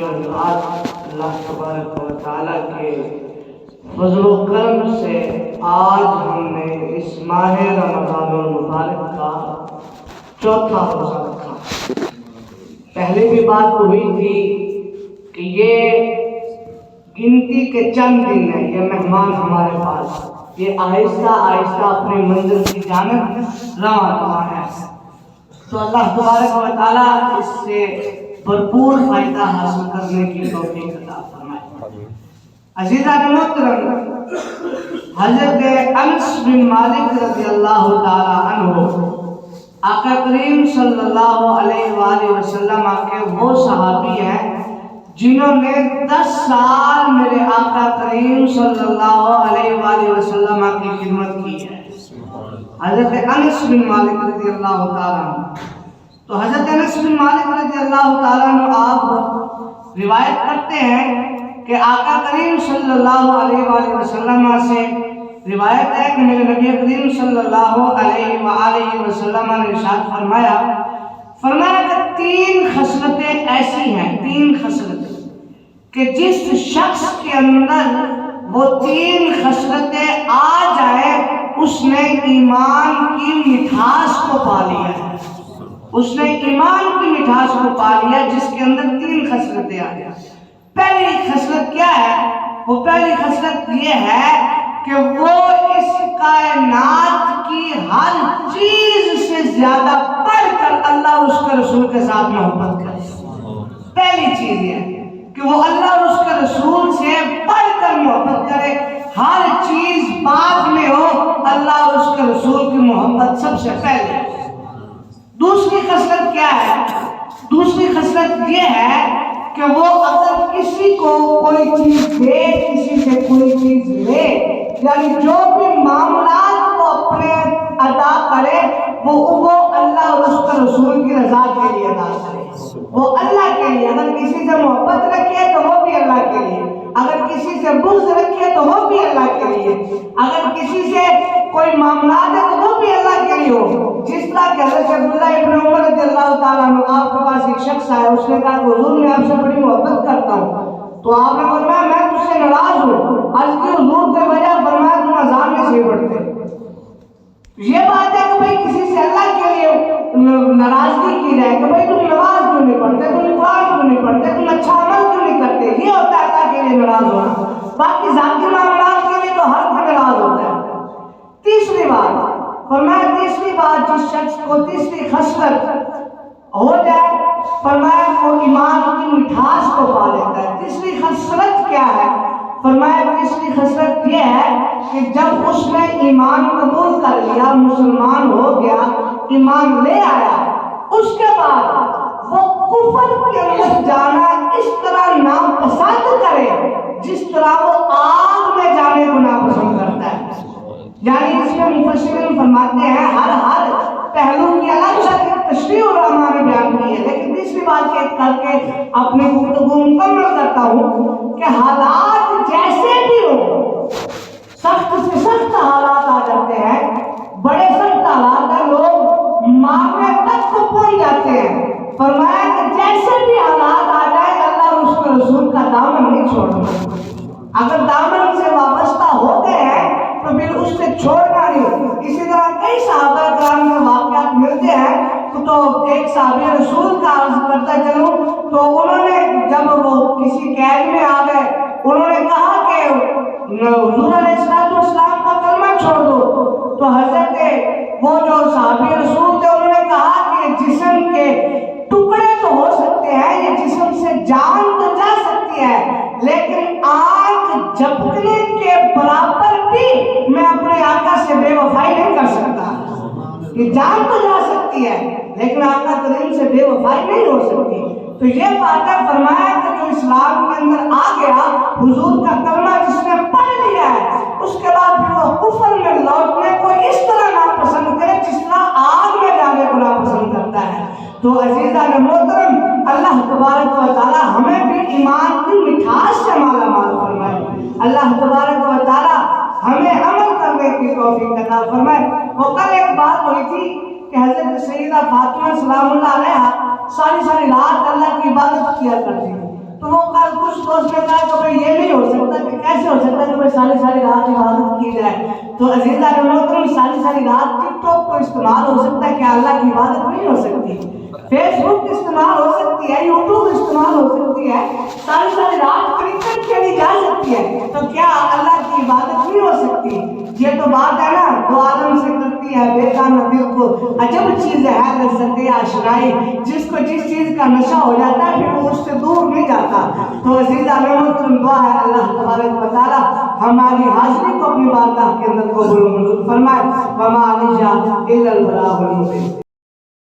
آج اللہ تبارک و تعالیٰ کے فضل و کرم سے آج ہم نے اس ماہ رمضان المبارک کا چوتھا روزہ رکھا۔ پہلے بھی بات ہوئی تھی کہ یہ گنتی کے چند دن ہیں، یہ مہمان ہمارے پاس، یہ آہستہ آہستہ اپنی منزل کی جانب رواں ہے، تو اللہ تبارک و تعالیٰ اس سے بھرپور فائدہ حاصل کرنے کی توفیق عطا فرمائے۔ عزیزان محترم، حضرت انس بن مالک رضی اللہ تعالی عنہ آقا کریم صلی اللہ علیہ وآلہ وسلم کے وہ صحابی ہیں جنہوں نے 10 سال میرے آقا کریم صلی اللہ علیہ وآلہ وسلم کی خدمت کی ہے۔ حضرت انس بن مالک رضی اللہ تعالی عنہ، تو حضرت انس بن مالک رضی اللہ تعالیٰ عنہ آپ روایت کرتے ہیں کہ آقا کریم صلی اللہ علیہ وآلہ وسلم سے روایت ہے کہ میرے نبی کریم صلی اللہ علیہ وآلہ وسلم نے ارشاد فرمایا کہ 3 خصلتیں ایسی ہیں، 3 خصلتیں کہ جس شخص کے اندر وہ 3 خصلتیں آ جائے اس نے ایمان کی مٹھاس کو پا لیا ہے، اس نے ایمان کی مٹھاس کو پا لیا جس کے اندر 3 خصلتیں آ جائیں۔ پہلی خصلت کیا ہے؟ وہ پہلی خصلت یہ ہے کہ وہ اس کائنات کی ہر چیز سے زیادہ بڑھ کر اللہ اور اس کے رسول کے ساتھ محبت کرے۔ پہلی چیز یہ ہے کہ وہ اللہ اور اس کے رسول سے بڑھ کر محبت کرے، ہر چیز بعد میں ہو، اللہ اور اس کے رسول کی محبت سب سے پہلے۔ دوسری خصلت کیا ہے؟ دوسری خصلت یہ ہے کہ وہ اگر کسی کو کوئی چیز دے، کسی سے کوئی چیز لے، یعنی جو بھی معاملات وہ اپنے ادا کرے وہ اللہ اور اس کے رسول کی رضا کے لیے ادا کرے، وہ اللہ کے لیے۔ اگر کسی سے محبت رکھے تو وہ بھی اللہ کے لیے، اگر کسی سے بغض رکھے تو وہ بھی اللہ کے لیے، اگر کسی سے کوئی معاملات ہے تو وہ بھی اللہ کے لیے ہو۔ جس طرح کہ حضرت عبداللہ ابن عمر رضی اللہ تعالیٰ عنہ آپ کے پاس ایک شخص آیا، اس نے کہا کہ حضور میں آپ سے بڑی محبت کرتا ہوں، تو آپ نے فرمایا میں تجھ سے ناراض ہوں۔ عرض کی حضور کے وجہ فرمایا تم اذان میں صحیح پڑھتے۔ یہ بات ہے کہ بھئی کسی سے اللہ کے لیے ناراضگی کی جائے کہ بھئی تم نماز کیوں نہیں پڑھتے، تم قرآن کیوں نہیں پڑھتے، تم اچھا عمل کیوں نہیں کرتے، یہ ہوتا ہے اللہ کے لیے ناراض ہونا۔ باقی ذاتی معاملات کے لیے تو ہر کوئی ناراض ہوتا ہے۔ تیسری بات فرمایا، تیسری بات جس شخص کو تیسری خصلت ہو جائے فرمایا وہ ایمان کی مٹھاس کو پا لیتا ہے۔ تیسری خصلت کیا ہے؟ فرمایا تیسری خصلت یہ ہے کہ جب اس نے ایمان قبول کر لیا، مسلمان ہو گیا، ایمان لے آیا، اس کے بعد وہ کفر کے اندر جانا اس طرح ناپسند کرے جس طرح وہ آگ میں جانے کو ناپسند کرتا ہے۔ یعنی اس میں مفسرین فرماتے ہیں ہر پہلو کی الگ الگ تشریح علماء نے بیان کی ہے، لیکن تیسری بات یہ کر کے اپنی گفتگو مکمل کرتا ہوں کہ حالات جیسے بھی ہو، سخت سے سخت حالات آ جاتے ہیں، بڑے سخت حالات ہیں، لوگ مارنے تک کو پہنچ جاتے ہیں، فرمایا کہ جیسے بھی حالات آ جائے اللہ اور اس کے رسول کا دامن نہیں چھوڑنا۔ اگر دامن سے وابستہ ہو گئے ہیں تو پھر اس سے چھوڑنا نہیں۔ اسی طرح کئی صحابہ کرام میں واقعات ملتے ہیں، تو ایک صحابی رسول کا عرض کرتا چلوں، تو انہوں نے جب وہ کسی قید میں آ گئے، انہوں نے کہا کہ حضور علیہ السلام کا کلمہ چھوڑ دو، تو حضرت وہ جو صحابی رسول تھے انہوں نے کہا کہ جسم کے ٹکڑے تو ہو سکتے ہیں، یہ جسم سے جان تو جا سکتی ہے، لیکن آنکھ جھپکنے کے برابر بھی میں اپنے آقا سے بے وفائی نہیں کر سکتا۔ یہ جان تو جا سکتی ہے لیکن آقا کریم سے بے وفائی نہیں ہو سکتی۔ تو یہ بات ہے، فرمایا کہ جو اسلام کے اندر آ گیا، حضور کا کلمہ جس نے پڑھ لیا ہے، اس کے بعد پھر وہ کفر میں لوٹنے کو اس طرح ناپسند کرے جس طرح آگ میں جانے کو ناپسند کرتا ہے۔ تو عزیزان محترم، اللہ تبارک و تعالی ہمیں بھی ایمان کی مٹھاس سے مالا مال فرمائے، اللہ تبارک و تعالی ہمیں عمل کرنے کی توفیق عطا فرمائے۔ وہ کل ایک بات ہوئی تھی کہ حضرت سیدہ فاطمہ سلام اللہ علیہا ساری رات اللہ کی عبادت کیا کرتی، تو وہ اس نے کہا کہ بھائی یہ نہیں ہو سکتا، کہ کیسے ہو سکتا کہ بھائی ساری رات عبادت کی جائے؟ تو عزیزہ محترم، ساری رات ٹک ٹاک کو استعمال ہو سکتا ہے، کیا اللہ کی عبادت نہیں ہو سکتی؟ فیس بک استعمال ہو سکتی ہے، یوٹیوب استعمال ہو سکتی ہے، ساری رات کرکٹ کھیلی جا سکتی ہے، تو کیا اللہ کی عبادت نہیں ہو سکتی؟ یہ تو بات ہے نا، دو عالم سے کرتی ہے بیگانہ دل کو عجب چیز ہے لذت آشنائی، جس کو جس چیز کا نشہ ہو جاتا ہے پھر وہ اس سے دور نہیں جاتا۔ تو عزیزہ محترم، دعا ہے اللہ تبارک و تعالی ہماری حاضری کو اپنی بارگاہ کے اندر قبول و منظور فرمائے۔ وما علینا الا البلاغ المبین۔